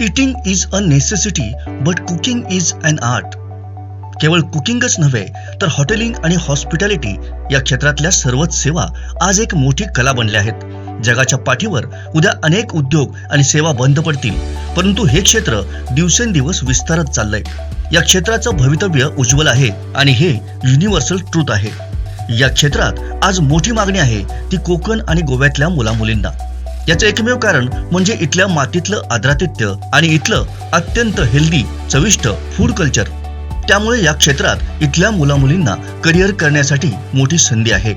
Eating is a necessity but cooking is an art. केवळ कुकिंगच नव्हे तर हॉटेलिंग आणि हॉस्पिटॅलिटी या क्षेत्रातल्या सर्वच सेवा आज एक मोठी कला बनल्या आहेत. जगाच्या पाठीवर उद्या अनेक उद्योग आणि सेवा बंद पडतील, परंतु हे क्षेत्र दिवसेंदिवस विस्तारत चाललंय. या क्षेत्राचं भवितव्य उज्ज्वल आहे आणि हे युनिव्हर्सल ट्रूथ आहे. या क्षेत्रात आज मोठी मागणी आहे ती कोकण आणि गोव्यातल्या मुलामुलींना. याचं एकमेव कारण म्हणजे इथल्या मातीतलं आर्द्रातिथ्य आणि इथलं अत्यंत हेल्दी चविष्ट फूड कल्चर. त्यामुळे या क्षेत्रात इथल्या मुलामुलींना करिअर करण्यासाठी मोठी संधी आहे.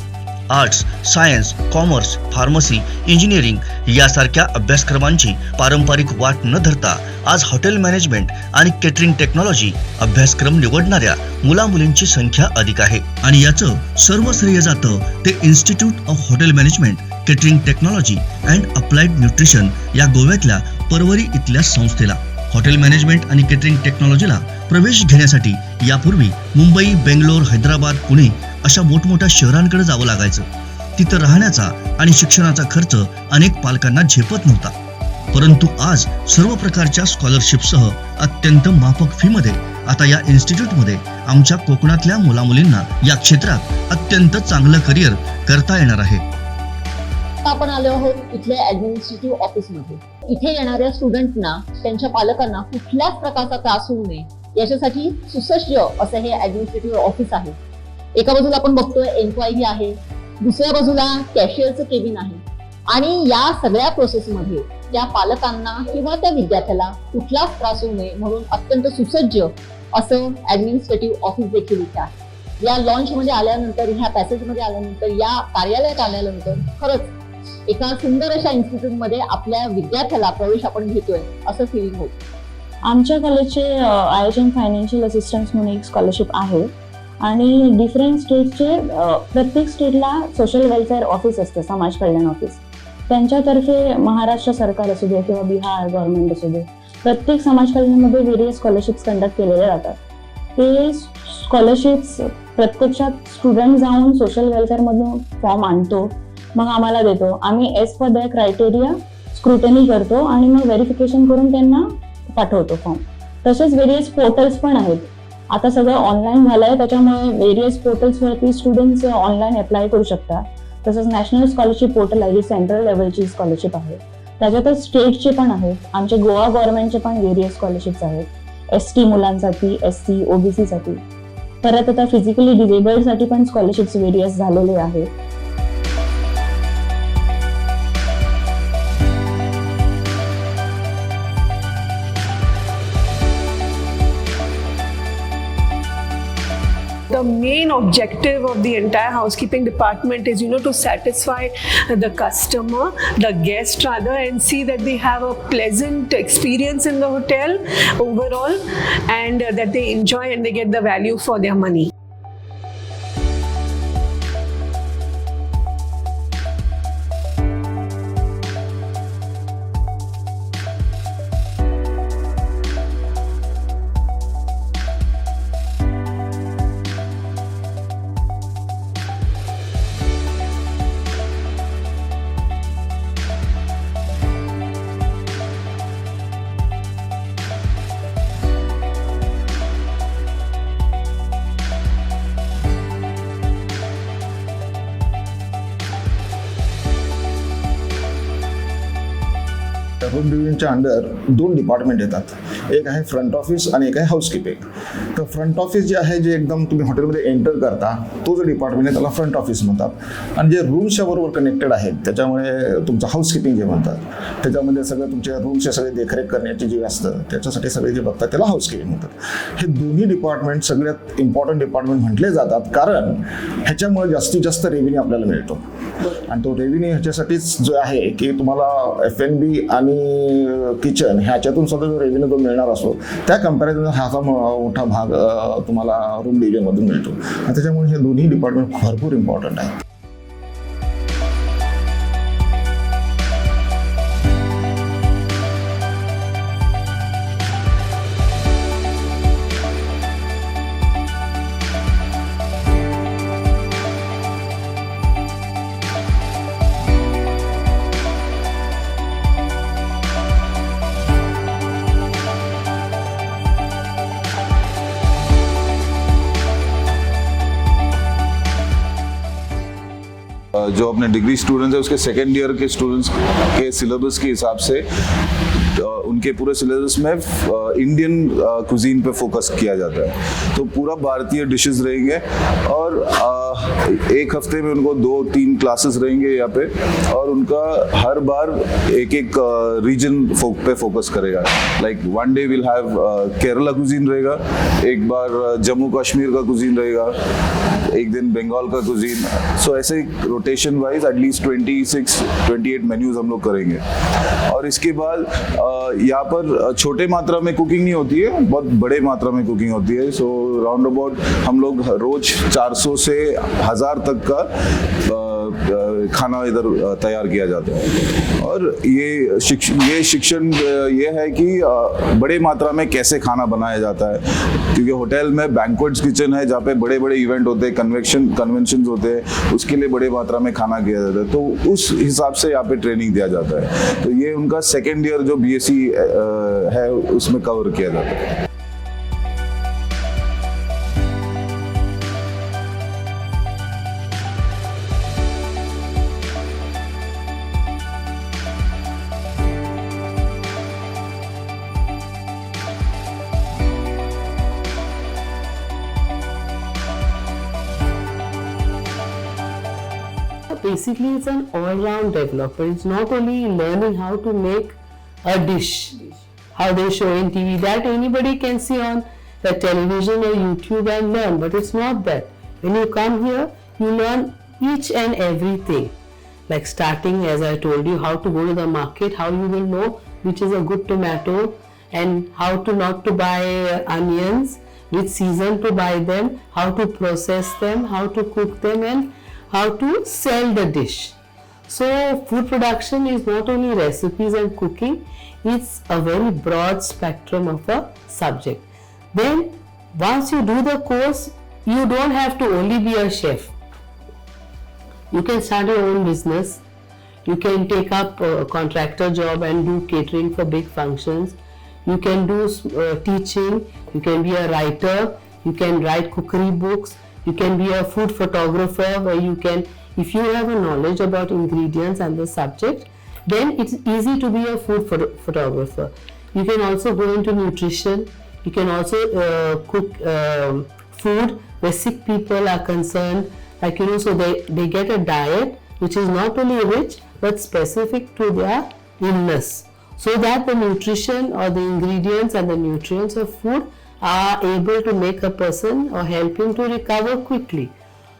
Arts, science, commerce, pharmacy, engineering यासारख्या अभ्यासक्रमांची पारंपरिक वाट न धरता आज हॉटेल मॅनेजमेंट आणि केटरिंग टेक्नॉलॉजी अभ्यासक्रम निवडणाऱ्या मुलामुलींची संख्या अधिक आहे. आणि याचं सर्व श्रेय जातं ते institute of hotel management, catering technology and applied nutrition या गोव्यातल्या परवरी इथल्या संस्थेला. हॉटेल मॅनेजमेंट आणि केटरिंग टेक्नॉलॉजीला प्रवेश घेण्यासाठी यापूर्वी मुंबई, बेंगलोर, हैदराबाद, पुणे अशा मोठमोठ्या शहरांकडे जावं लागायचं. तिथं राहण्याचा आणि शिक्षणाचा खर्च अनेक पालकांना झेपत नव्हता. परंतु आज सर्व प्रकारच्या स्कॉलरशिपसह अत्यंत माफक फीमध्ये आता या इन्स्टिट्यूटमध्ये आमच्या कोकणातल्या मुलामुलींना या क्षेत्रात अत्यंत चांगलं करिअर करता येणार आहे. आपण आलो आहोत इथल्या ऍडमिनिस्ट्रेटिव्ह ऑफिसमध्ये. इथे येणाऱ्या स्टुडंटना त्यांच्या पालकांना कुठल्याच प्रकारचा त्रास होऊ नये याच्यासाठी सुसज्ज असं हे ऍडमिनिस्ट्रेटिव्ह ऑफिस आहे. एका बाजूला आपण बघतोय एन्क्वायरी आहे, दुसऱ्या बाजूला कॅशियरचं केबिन आहे आणि या सगळ्या प्रोसेसमध्ये त्या पालकांना किंवा त्या विद्यार्थ्याला कुठलाच त्रास होऊ नये म्हणून अत्यंत सुसज्ज असं ऍडमिनिस्ट्रेटिव्ह ऑफिस देखील इथे आहे. या लॉन्च मध्ये आल्यानंतर, ह्या पॅसेजमध्ये आल्यानंतर, या कार्यालयात आल्यानंतर खरंच एका सुंदर अशा इन्स्टिट्यूट मध्ये आपल्या विद्यार्थ्याला प्रवेश आपण घेतोय असं फिलिंग होतं. आमच्या कॉलेजचे IHM फायनान्शियल असिस्टन्स म्हणून एक स्कॉलरशिप आहे आणि डिफरंट स्टेटचे प्रत्येक स्टेटला सोशल वेलफेअर ऑफिस असतं, समाज कल्याण ऑफिस. त्यांच्यातर्फे महाराष्ट्र सरकार असू दे किंवा बिहार गव्हर्नमेंट असू दे, प्रत्येक समाज कल्याणामध्ये वेरियस स्कॉलरशिप्स कंडक्ट केलेले जातात. ते स्कॉलरशिप्स प्रत्यक्षात स्टुडंट जाऊन सोशल वेलफेअरमधून फॉर्म आणतो, मग आम्हाला देतो. आम्ही as per the criteria scrutiny करतो आणि मग व्हेरिफिकेशन करून त्यांना पाठवतो फॉर्म. तसेच व्हेरियस पोर्टल्स पण आहेत. आता सगळं ऑनलाईन झालंय, त्याच्यामुळे व्हेरियस पोर्टल्सवरती स्टुडंट्स ऑनलाईन अप्लाय करू शकतात. तसंच नॅशनल स्कॉलरशिप पोर्टल आहे, जी सेंट्रल लेवलची स्कॉलरशिप आहे. त्याच्यातच स्टेटचे पण आहेत. आमचे गोवा गव्हर्नमेंटचे पण व्हेरियस स्कॉलरशिप्स आहेत. ST मुलांसाठी, SC, OBC साठी. परत आता फिजिकली डिसेबल्डसाठी पण स्कॉलरशिप्स व्हेरियस झालेले आहेत. The main objective of the entire housekeeping department is, to satisfy the customer, the guest rather, and see that they have a pleasant experience in the hotel overall, and that they enjoy and they get the value for their money. Room डिव्हिजनच्या under 2 department येतात. एक आहे front office आणि एक आहे housekeeping. तर front office जे आहे, जे एकदम तुम्ही हॉटेलमध्ये एंटर करता, तो जो डिपार्टमेंट आहे त्याला फ्रंट ऑफिस म्हणतात. आणि जे रूम्सच्या बरोबर कनेक्टेड आहेत, त्याच्यामुळे तुमचं हाऊसकीपिंग जे म्हणतात, त्याच्यामध्ये सगळं तुमच्या रूमचे सगळे देखरेख करण्याची जी असतं, त्याच्यासाठी सगळे जे बघतात त्याला हाऊसकीपिंग म्हणतात. हे दोन्ही डिपार्टमेंट सगळ्यात इम्पॉर्टंट डिपार्टमेंट म्हटले जातात, कारण ह्याच्यामुळे जास्तीत जास्त रेव्हेन्यू आपल्याला मिळतो. आणि तो रेव्हेन्यू ह्याच्यासाठीच जो आहे की तुम्हाला F&B आणि किचन ह्याच्यातून सुद्धा जो रेव्हेन्यू जो मिळणार असतो, त्या कंपॅरिझन हा मोठा भाग तुम्हाला रूम डिव्हिजनमधून मिळतो. त्याच्यामुळे हे दोन्ही डिपार्टमेंट भरपूर इम्पॉर्टंट आहे. जो अपने डिग्री स्टूडेंट्स है उसके सेकेंड ईयर के स्टूडेंट्स के सिलेबस के हिसाब से उनके पूरे सिलेबस में इंडियन कुजीन पे फोकस किया जाता है। तो पूरा भारतीय डिशेस रहेंगे और एक हफ्ते में उनको 2-3 क्लासेस रहेंगे यहाँ पे, और उनका हर बार एक रीजन पे फोकस करेगा। Like one day will have Kerala cuisine रहेगा, एक बार जम्मू कश्मीर का कुजीन रहेगा, एक दिन बंगाल का कुजीन। सो ऐसे रोटेशन वाइज एटलीस्ट 26-28 मेन्यूज हम लोग करेंगे। और इसके बाद यहाँ पर छोटे मात्रा में कुकिंग नहीं होती है, बहुत बड़े मात्रा में कुकिंग होती है। सो राउंड अबाउट हम लोग रोज 400 से 1000 तक का खाना इधर तैयार किया जाता है। और ये शिक्षण ये है कि बड़े मात्रा में कैसे खाना बनाया जाता है, क्योंकि होटल में बैंक्वेट्स किचन है जहाँ पे बड़े बड़े इवेंट होते हैं, कन्वेंशन होते हैं, उसके लिए बड़े मात्रा में खाना किया जाता है। तो उस हिसाब से यहाँ पे ट्रेनिंग दिया जाता है। तो ये उनका सेकेंड ईयर जो बीएससी है उसमें कवर किया जाता है। Basically, it's an all-round development. It's not only learning how to make a dish, how they show in TV, that anybody can see on the television or YouTube and learn, but it's not that. When you come here, you learn each and everything. Like starting, as I told you, how to go to the market, how you will know which is a good tomato, and how to not to buy onions, which season to buy them, how to process them, how to cook them, and how to sell the dish. So food production is not only recipes and cooking, it's a very broad spectrum of a subject. Then once you do the course, you don't have to only be a chef. You can start your own business. You can take up a contractor job and do catering for big functions. You can do teaching. You can be a writer. You can write cookery books. You can be a food photographer, where you can, if you have a knowledge about ingredients and the subject, then it's easy to be a food photographer. You can also go into nutrition. You can also cook food where sick people are concerned, like, so they get a diet which is not only rich but specific to their illness, so that the nutrition or the ingredients and the nutrients of food are able to make a person or help him to recover quickly.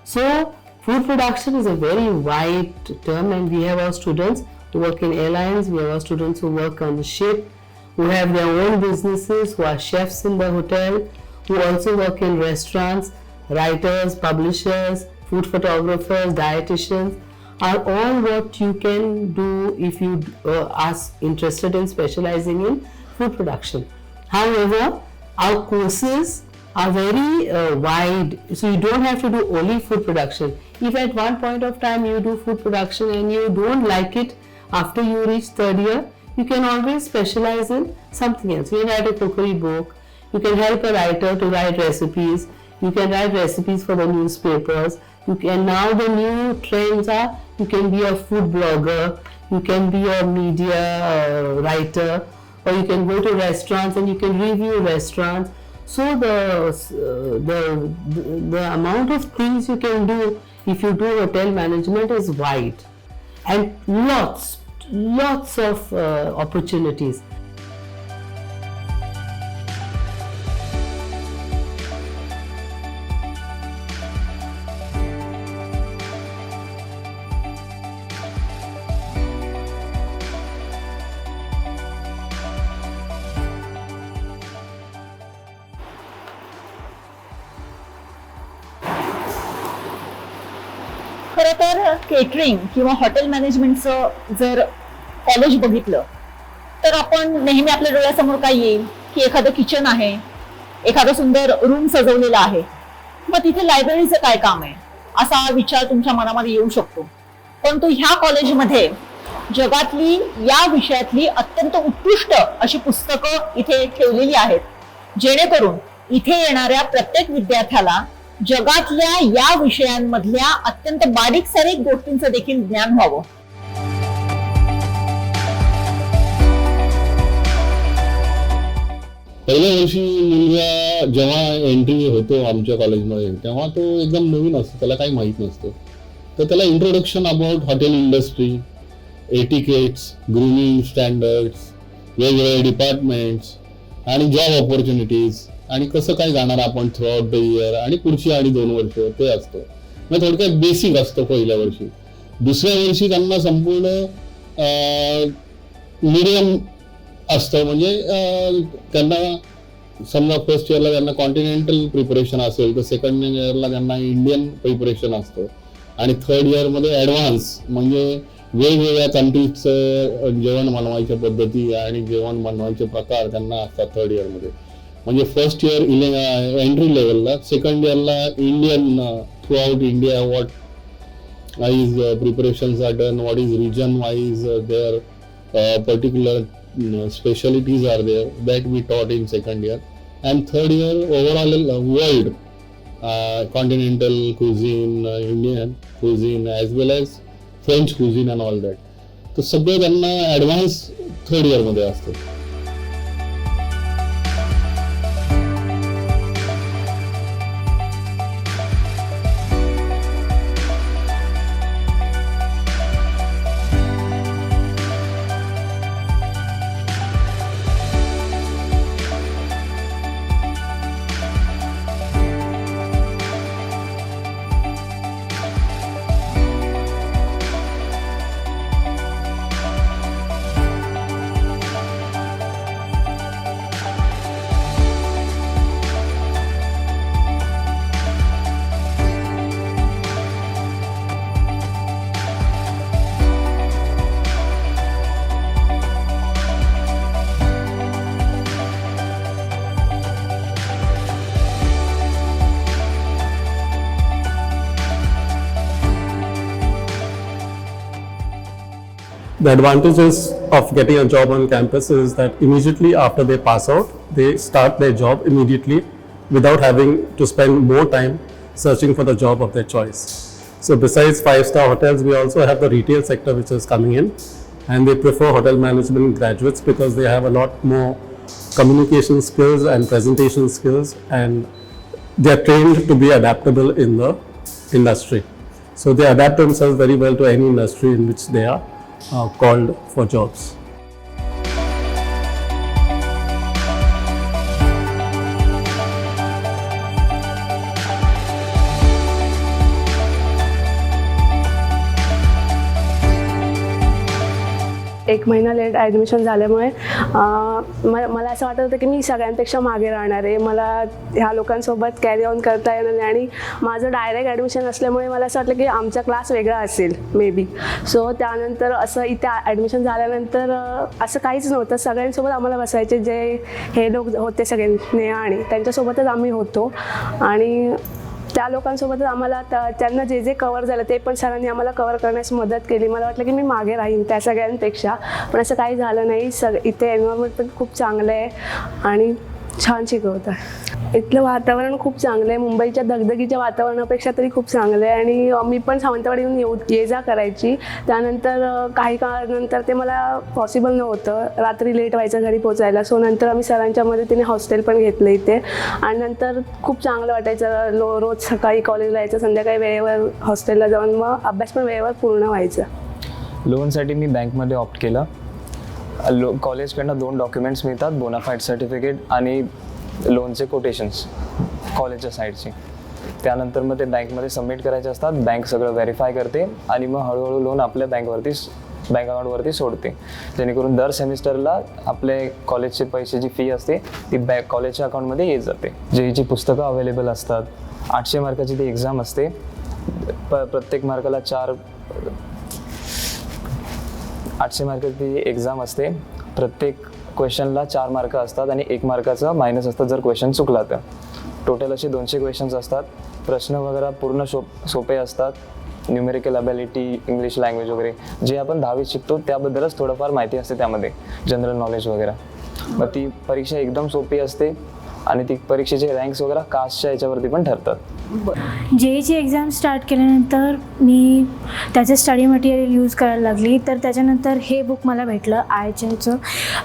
So food production is a very wide term, and we have our students who work in airlines, we have our students who work on the ship, who have their own businesses, who are chefs in the hotel, who also work in restaurants, writers, publishers, food photographers, dietitians, are all what you can do if you are interested in specializing in food production. However, our courses are very wide, so you don't have to do only food production. If at one point of time you do food production and you don't like it after you reach third year, you can always specialize in something else. You can write a cookery book, you can help a writer to write recipes, you can write recipes for the newspapers, now the new trends are, you can be a food blogger, you can be a media writer, or you can go to restaurants and you can review restaurants. So the amount of things you can do if you do hotel management is wide, and lots of opportunities. खरं तर catering किंवा hotel मॅनेजमेंटचं जर college बघितलं तर आपण नेहमी आपल्या डोळ्यासमोर काय येईल की एखादं किचन आहे, एखादं सुंदर रूम सजवलेला आहे, मग तिथे लायब्ररीचं काय काम आहे असा विचार तुमच्या मनामध्ये येऊ शकतो. परंतु ह्या कॉलेजमध्ये जगातली या विषयातली अत्यंत उत्कृष्ट अशी पुस्तकं इथे ठेवलेली आहेत, जेणेकरून इथे येणाऱ्या प्रत्येक विद्यार्थ्याला जगातल्या या विषयांमधल्या अत्यंत बारीक सारीक गोष्टींचं देखील ज्ञान व्हावं. पहिल्या वर्षी मुलगा जेव्हा एंट्री होतो आमच्या कॉलेजमध्ये तेव्हा तो एकदम नवीन असतो, त्याला काही माहीत नसतं. तर त्याला introduction about hotel industry, etiquettes, grooming standards, वेगवेगळे डिपार्टमेंट्स आणि जॉब ऑपॉर्च्युनिटीज आणि कसं काय जाणार आपण थ्रू आउट द इयर आणि पुढची आणि 2 वर्ष ते असतं. मग थोडक्यात बेसिक असतं पहिल्या वर्षी. दुसऱ्या वर्षी त्यांना संपूर्ण मीडियम असतं, म्हणजे त्यांना समजा फर्स्ट इयरला त्यांना कॉन्टिनेंटल प्रिपरेशन असेल तर सेकंड इयरला त्यांना इंडियन प्रिपरेशन असतं आणि थर्ड इयरमध्ये ॲडव्हान्स म्हणजे वेगवेगळ्या कंट्रीजचं जेवण बनवायच्या पद्धती आणि जेवण बनवायचे प्रकार त्यांना असतात थर्ड इयरमध्ये. म्हणजे फर्स्ट इयर एंट्री लेवलला, सेकंड इयरला Indian throughout India what wise preparations are done, what is region wise their particular specialities are there that we taught in second year. And third year overall world continental cuisine, Indian cuisine as well as French cuisine and all that. तर सगळं त्यांना advance third इयरमध्ये असतं. The advantages of getting a job on campus is that immediately after they pass out, they start their job immediately without having to spend more time searching for the job of their choice. So besides 5-star hotels, we also have the retail sector which is coming in, and they prefer hotel management graduates because they have a lot more communication skills and presentation skills, and they are trained to be adaptable in the industry. So they adapt themselves very well to any industry in which they are called for jobs. एक महिना late admission झाल्यामुळे मला असं वाटत होतं की मी सगळ्यांपेक्षा मागे राहणार आहे, मला ह्या लोकांसोबत कॅरी ऑन करता येणार नाही. आणि माझं डायरेक्ट ॲडमिशन असल्यामुळे मला असं वाटलं की आमचा क्लास वेगळा असेल मे बी. सो त्यानंतर असं इथे ॲडमिशन झाल्यानंतर असं काहीच नव्हतं. सगळ्यांसोबत आम्हाला बसायचे, जे हे लोक होते सगळे नेहा आणि त्यांच्यासोबतच आम्ही होतो. आणि त्या लोकांसोबत आम्हाला त्यांना जे जे कवर झालं ते पण सरांनी आम्हाला कवर करण्यास मदत केली. मला वाटलं की मी मागे राहीन त्या सगळ्यांपेक्षा, पण असं काही झालं नाही. इथे एन्व्हायरमेंट पण खूप चांगलं आहे आणि छान शिकवतात. इथलं वातावरण खूप चांगलं आहे, मुंबईच्या दगदगीच्या वातावरणापेक्षा तरी खूप चांगलं आहे. आणि मी पण सावंतवाडी येऊन ये जा करायची. त्यानंतर काही काळानंतर ते मला पॉसिबल नव्हतं, रात्री लेट व्हायचं घरी पोचायला. सो नंतर आम्ही सरांच्या मदतीने हॉस्टेल पण घेतलं इथे. आणि नंतर खूप चांगलं वाटायचं. रोज सकाळी कॉलेजला यायचं, संध्याकाळी वेळेवर हॉस्टेलला जाऊन मग अभ्यास पण वेळेवर पूर्ण व्हायचा. लोनसाठी मी बँकमध्ये ऑप्ट केलं. कॉलेजकडनं 2 डॉक्युमेंट्स मिळतात, बोनाफाईड सर्टिफिकेट आणि लोनचे कोटेशन्स कॉलेजच्या साईडचे. त्यानंतर मग ते बँकमध्ये सबमिट करायचे असतात. बँक सगळं व्हेरीफाय करते आणि मग हळूहळू लोन आपल्या बँक अकाउंटवरती सोडते, जेणेकरून दर सेमिस्टरला आपले कॉलेजचे पैशाची फी असते ती कॉलेजच्या अकाउंटमध्ये येत जाते. जेईची पुस्तकं अवेलेबल असतात. 800 मार्काची ती एक्झाम असते. प्रत्येक मार्काला 800 मार्काची एक्झाम असते. प्रत्येक क्वेश्चनला 4 मार्क असतात आणि 1 मार्काचं मायनस असतं जर क्वेश्चन चुकला तर. टोटल असे 200 क्वेश्चन्स असतात. प्रश्न वगैरे पूर्ण सोपे असतात. न्यूमेरिकल ॲबिलिटी, इंग्लिश लँग्वेज वगैरे जे आपण 10वीत शिकतो त्याबद्दलच थोडंफार माहिती असते त्यामध्ये, जनरल नॉलेज वगैरे. मग ती परीक्षा एकदम सोपी असते आणि ती परीक्षेचे रँक्स वगैरे कास्टच्या याच्यावरती पण ठरतात. जेईची एक्झाम स्टार्ट केल्यानंतर मी त्याचे स्टडी मटेरियल यूज करायला लागली. तर त्याच्यानंतर हे बुक मला भेटलं IHMचं,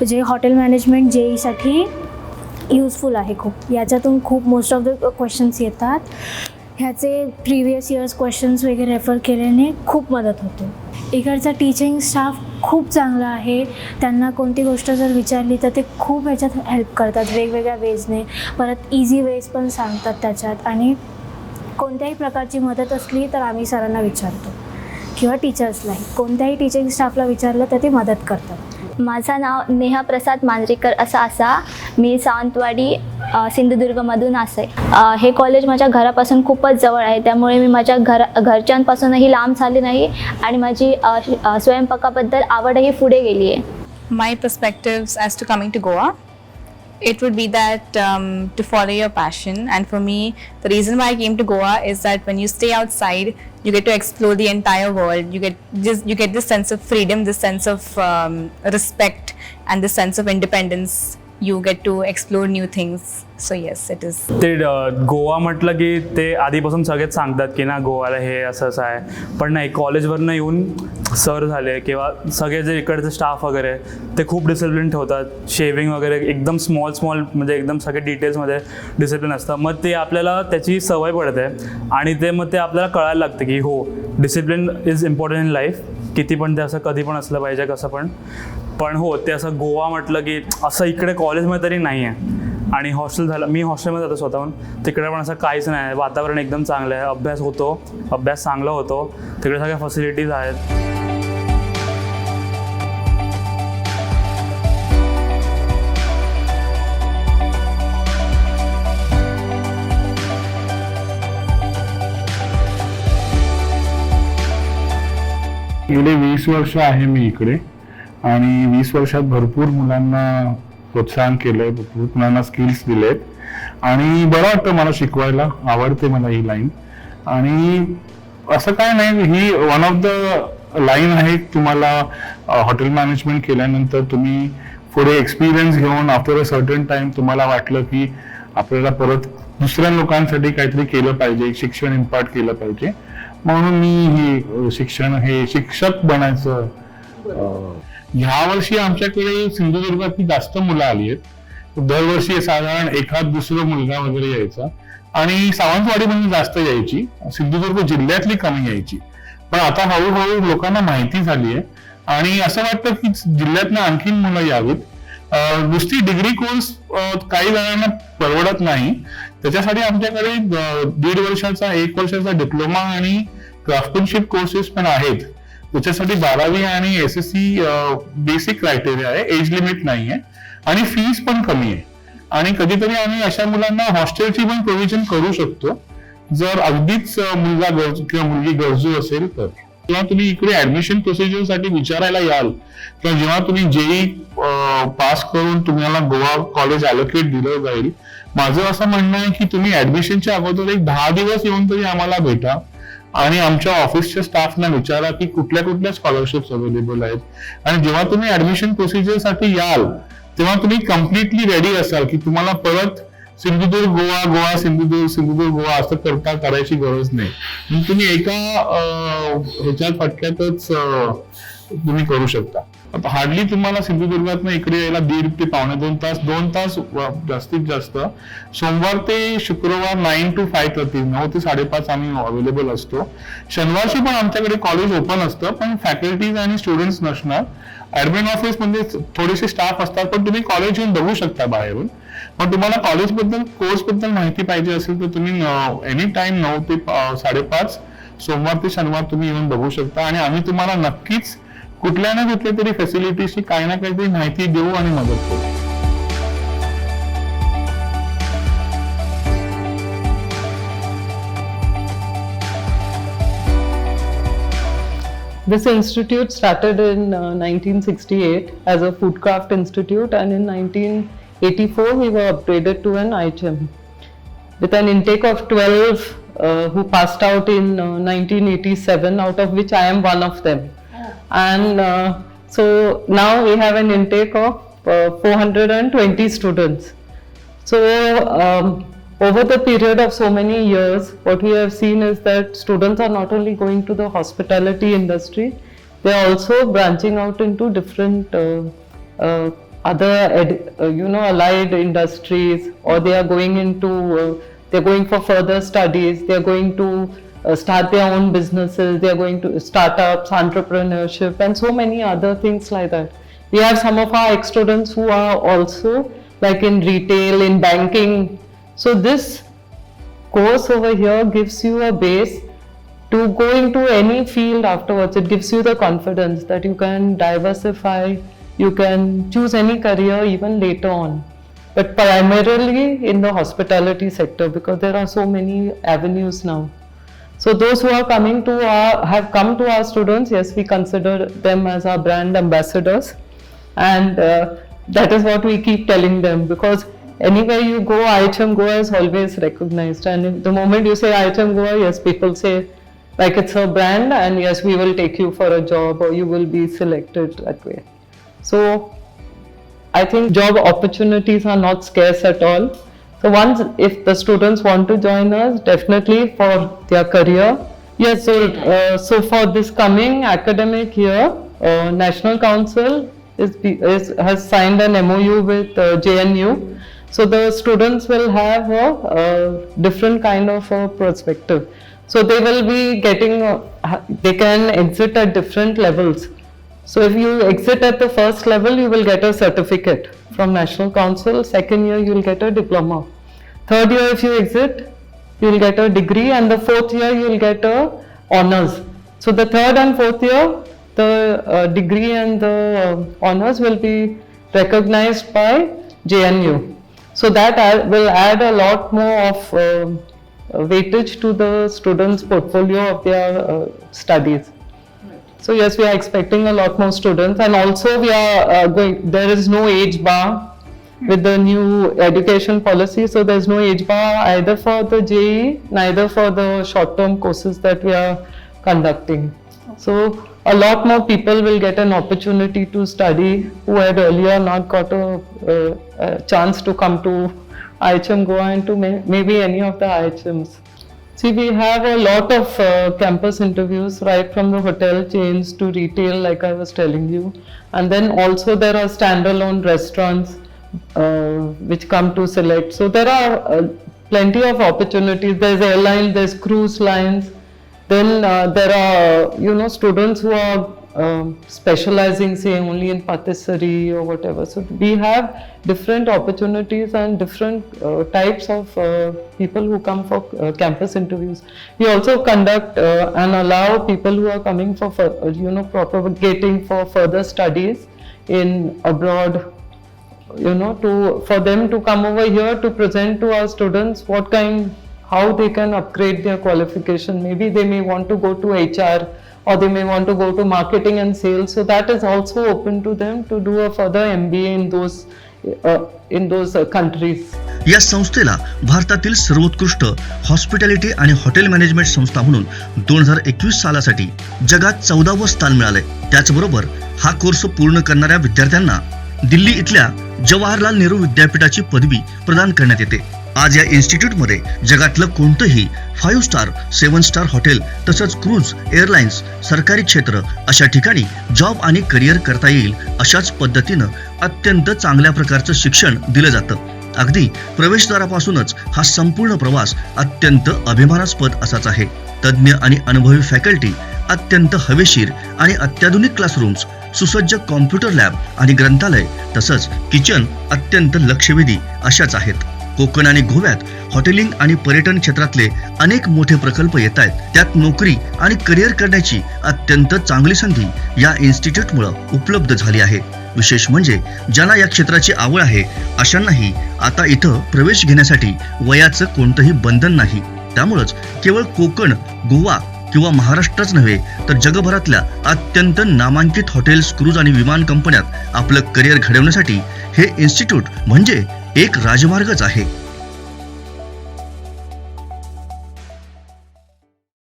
जे हॉटेल मॅनेजमेंट जेईसाठी यूजफुल आहे खूप. याच्यातून खूप मोस्ट ऑफ द क्वेश्चन्स येतात. ह्याचे प्रिव्हियस इयर्स क्वेश्चन्स वगैरे रेफर केल्याने खूप मदत होते. इकडचा टीचिंग स्टाफ खूप चांगला आहे. त्यांना कोणती गोष्ट जर विचारली तर ते खूप ह्याच्यात हेल्प करतात वेगवेगळ्या वेजने. परत इझी वेज पण सांगतात त्याच्यात. आणि कोणत्याही प्रकारची मदत असली तर आम्ही सरांना विचारतो किंवा टीचर्सलाही. कोणत्याही टीचिंग स्टाफला विचारलं तर ते मदत करतात. माझं नाव नेहा प्रसाद मांजरेकर असा. मी सावंतवाडी सिंधुदुर्गमधून आहे. हे कॉलेज माझ्या घरापासून खूपच जवळ आहे, त्यामुळे मी माझ्या घरच्यांपासूनही लांब झाली नाही आणि माझी स्वयंपाकाबद्दल आवडही पुढे गेली आहे. My perspectives as to coming to Goa, it would be that to follow your passion, and for me the reason why I came to Goa is that when you stay outside you get to explore the entire world. You get this sense of freedom, this sense of respect, and this sense of independence. You get to explore new things. So yes, it is. ते गोवा म्हटलं की ते आधीपासून सगळेच सांगतात की ना गोवाला हे असं आहे, पण नाही, कॉलेजवरनं येऊन सर झाले किंवा सगळे जे इकडचे स्टाफ वगैरे ते खूप डिसिप्लिन ठेवतात. शेविंग वगैरे एकदम स्मॉल म्हणजे एकदम सगळे डिटेल्समध्ये डिसिप्लिन असतं. मग ते आपल्याला त्याची सवय पडते आणि मग ते आपल्याला कळायला लागतं की हो, discipline is important in life. किती पण ते असं कधी पण असलं पाहिजे कसं पण हो, ते असं गोवा म्हटलं की असं इकडे कॉलेजमध्ये तरी नाही आहे. आणि हॉस्टेल झालं, मी हॉस्टेलमध्ये जातो स्वतःहून, तिकडे पण असं काहीच नाही आहे. वातावरण एकदम चांगलं आहे, अभ्यास चांगला होतो, तिकडे सगळ्या फॅसिलिटीज आहेत. गेले 20 वर्ष आहे मी इकडे आणि 20 वर्षात भरपूर मुलांना प्रोत्साहन केलंय, भरपूर मुलांना स्किल्स दिलेत आणि बरं वाटतं मला शिकवायला. आवडते मला ही लाईन. आणि असं काय नाही, ही वन ऑफ द लाईन आहे. तुम्हाला हॉटेल मॅनेजमेंट केल्यानंतर तुम्ही पुढे एक्सपिरियन्स घेऊन आफ्टर अ सर्टन टाइम तुम्हाला वाटलं की आपल्याला परत दुसऱ्या लोकांसाठी काहीतरी केलं पाहिजे, शिक्षण इम्पार्ट केलं पाहिजे, म्हणून मी हे शिक्षक बनायचं. ह्या वर्षी आमच्याकडे सिंधुदुर्गातली जास्त मुलं आली आहेत. दरवर्षी साधारण एखाद दुसरं मुलगा वगैरे यायचा आणि सावंतवाडी म्हणजे जास्त यायची, सिंधुदुर्ग जिल्ह्यातली कमी यायची. पण आता हळूहळू लोकांना माहिती झाली आहे आणि असं वाटतं की जिल्ह्यातनं आणखीन मुलं यावीत. नुसती डिग्री कोर्स काही जणांना परवडत नाही, त्याच्यासाठी आमच्याकडे 1.5 वर्षाचा 1 वर्षाचा डिप्लोमा आणि क्राफ्टमनशिप कोर्सेस पण आहेत. त्याच्यासाठी 12वी आणि SSC बेसिक क्रायटेरिया आहे, एज लिमिट नाही आहे आणि फीस पण कमी आहे. आणि कधीतरी आम्ही अशा मुलांना हॉस्टेलची पण प्रोव्हिजन करू शकतो जर अगदीच मुलगा गरजू किंवा मुलगी गरजू असेल तर. किंवा तुम्ही इकडे ऍडमिशन प्रोसिजरसाठी विचारायला याल किंवा जेव्हा तुम्ही जेई पास करून तुम्हाला गोवा कॉलेज अलोकेट दिलं जाईल, माझं असं म्हणणं आहे की तुम्ही ऍडमिशनच्या अगोदर एक 10 दिवस येऊन तरी आम्हाला भेटा आणि आमच्या ऑफिसच्या स्टाफना विचारा की कुठल्या कुठल्या स्कॉलरशिप्स अवेलेबल आहेत. आणि जेव्हा तुम्ही ऍडमिशन प्रोसिजरसाठी याल तेव्हा तुम्ही कम्प्लिटली रेडी असाल की तुम्हाला परत सिंधुदुर्ग गोवा, गोवा सिंधुदुर्ग गोवा असं करायची गरज नाही. तुम्ही एका ह्याच्यात फटक्यातच तुम्ही करू शकता. हार्डली तुम्हाला सिंधुदुर्गातनं इकडे यायला 1.5 ते पावणे 2 तास, 2 तास जास्तीत जास्त. सोमवार ते शुक्रवार 9 to 5:30, 9 ते 5:30 आम्ही अवेलेबल असतो. शनिवारची पण आमच्याकडे कॉलेज ओपन असतं, पण फॅकल्टीज आणि स्टुडंट्स नसणार. ऍडमिन ऑफिस म्हणजे थोडेसे स्टाफ असतात, पण तुम्ही कॉलेज येऊन बघू शकता बाहेरून. पण तुम्हाला कॉलेजबद्दल, कोर्सबद्दल माहिती पाहिजे असेल तर तुम्ही एनी टाइम 9 ते 5:30 सोमवार ते शनिवार तुम्ही येऊन बघू शकता आणि आम्ही तुम्हाला नक्कीच कुठल्या ना कुठल्या तरी फॅसिलिटीची काही ना काहीतरी माहिती देऊ आणि मदत करू. This institute started in 1968 as a foodcraft institute, and in 1984 we were upgraded to an IHM with an intake of 12 who passed out in 1987, out of which I am one of them. And so now we have an intake of 420 students. So over the period of so many years, what we have seen is that students are not only going to the hospitality industry, they are also branching out into different other allied industries, or they are going into they're going for further studies, they're going to start their own businesses, they're going to startups, entrepreneurship, and so many other things like that. We have some of our ex-students who are also like in retail, in banking. So this course over here gives you a base to go into any field afterwards. It gives you the confidence that you can diversify, you can choose any career even later on. But primarily in the hospitality sector, because there are so many avenues now. So those who are have come to our students, yes, we consider them as our brand ambassadors, and that is what we keep telling them, because anywhere you go, IHM GOA is always recognized, and the moment you say IHM GOA, yes, people say like it's a brand, and yes, we will take you for a job, or you will be selected that way. So I think job opportunities are not scarce at all. So once, if the students want to join us, definitely for their career. Yes, so for this coming academic year, National Council has signed an MOU with JNU. So the students will have a different kind of a perspective. So they will be getting, they can exit at different levels. So if you exit at the first level, you will get a certificate from National Council. Second year, you will get a diploma. Third year, if you exit, you will get a degree, and the fourth year, you will get a honors. So the third and fourth year, the degree and the honors will be recognized by JNU. So that will add a lot more of weightage to the students' portfolio of their studies. So yes, we are expecting a lot more students, and also we are there is no age bar with the new education policy. So there is no age bar either for the JEE, neither for the short-term courses that we are conducting. So a lot more people will get an opportunity to study who had earlier not got a chance to come to IHM GOA and to maybe any of the IHMs. See, we have a lot of campus interviews, right from the hotel chains to retail, like I was telling you. And then also there are standalone restaurants which come to select. So there are plenty of opportunities. There's airline, there's cruise lines. Then there are, students who are specializing, say, only in patisserie or whatever. So we have different opportunities and different types of people who come for campus interviews. We also conduct and allow people who are coming for propagating for further studies in abroad, for them to come over here to present to our students how they can upgrade their qualification. Maybe they may want to go to HR, or they may want to go to marketing and sales. So that is also open to them to do a further MBA in those countries. या संस्थेला भारतातील सर्वोत्कृष्ट hospitality आणि hotel management संस्था म्हणून 2021 सालासाठी जगात 14वे स्थान मिळाले. त्याचबरोबर हा कोर्स पूर्ण करणाऱ्या विद्यार्थ्यांना दिल्ली इथल्या जवाहरलाल नेहरू विद्यापीठाची पदवी प्रदान करण्यात येते. आज या इन्स्टिट्यूटमध्ये जगातलं कोणतंही 5 स्टार 7 स्टार हॉटेल तसंच क्रूज एअरलाइन्स सरकारी क्षेत्र अशा ठिकाणी जॉब आणि करिअर करता येईल अशाच पद्धतीनं अत्यंत चांगल्या प्रकारचं शिक्षण दिलं जातं. अगदी प्रवेशद्वारापासूनच हा संपूर्ण प्रवास अत्यंत अभिमानास्पद असाच आहे. तज्ज्ञ आणि अनुभवी फॅकल्टी, अत्यंत हवेशीर आणि अत्याधुनिक क्लासरूम्स, सुसज्ज कॉम्प्युटर लॅब आणि ग्रंथालय तसंच किचन अत्यंत लक्षवेधी अशाच आहेत. कोकण आणि गोव्यात हॉटेलिंग आणि पर्यटन क्षेत्रातले अनेक मोठे प्रकल्प येत आहेत. त्यात नोकरी आणि करिअर करण्याची अत्यंत चांगली संधी या इन्स्टिट्यूटमुळे उपलब्ध झाली आहे. विशेष म्हणजे ज्यांना या क्षेत्राची आवड आहे अशांनाही आता इथं प्रवेश घेण्यासाठी वयाचं कोणतंही बंधन नाही. त्यामुळेच केवळ कोकण, गोवा किंवा महाराष्ट्रच नव्हे तर जगभरातल्या अत्यंत नामांकित हॉटेल्स, क्रूज आणि विमान कंपन्यात आपलं करिअर घडवण्यासाठी हे इन्स्टिट्यूट म्हणजे एक राजमार्गच आहे.